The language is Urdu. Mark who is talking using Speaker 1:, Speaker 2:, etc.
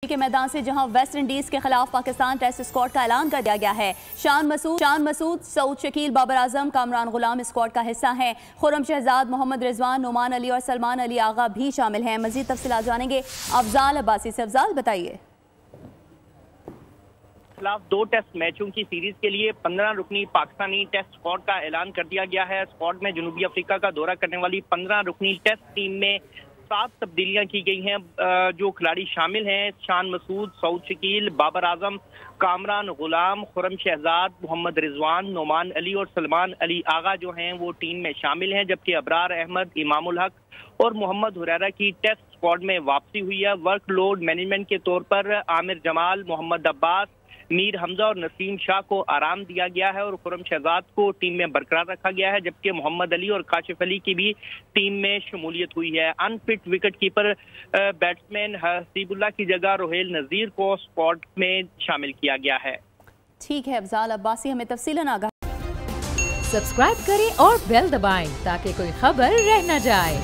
Speaker 1: کے میدان سے جہاں ویسٹ انڈیز کے خلاف پاکستان ٹیسٹ اسکواڈ کا اعلان کر دیا گیا ہے۔ شان مسعود، سعود شکیل، بابر اعظم، کامران غلام اسکواڈ کا حصہ ہیں۔ خرم شہزاد، محمد رضوان، نعمان علی اور سلمان علی آغا بھی شامل ہیں۔ مزید تفصیلات جانیں گے افضال عباسی سے۔ افضال بتائیے۔
Speaker 2: خلاف 2 ٹیسٹ میچوں کی سیریز کے لیے 15 رکنی پاکستانی ٹیسٹ اسکواڈ کا اعلان کر دیا گیا ہے۔ اسکواڈ میں جنوبی افریقہ کا دورہ کرنے والی 15 رکنی ٹیسٹ ٹیم میں 7 تبدیلیاں کی گئی ہیں۔ جو کھلاڑی شامل ہیں شان مسعود، سعود شکیل، بابر اعظم، کامران غلام، خرم شہزاد، محمد رضوان، نعمان علی اور سلمان علی آغا جو ہیں وہ ٹیم میں شامل ہیں، جبکہ ابرار احمد، امام الحق اور محمد حریرہ کی ٹیسٹ اسکواڈ میں واپسی ہوئی ہے۔ ورک لوڈ مینجمنٹ کے طور پر عامر جمال، محمد عباس، میر حمزہ اور نسیم شاہ کو آرام دیا گیا ہے اور خرم شہزاد کو ٹیم میں برقرار رکھا گیا ہے، جبکہ محمد علی اور کاشف علی کی بھی ٹیم میں شمولیت ہوئی ہے۔ Unfit wicket keeper batsman Haseeb Ullah کی جگہ روہیل نذیر کو اسکواڈ میں شامل کیا گیا ہے۔
Speaker 1: ٹھیک ہے افضال عباسی، ہمیں تفصیلاً آگاہ۔
Speaker 3: سبسکرائب کریں اور بیل دبائیں تاکہ کوئی خبر رہ نہ جائے۔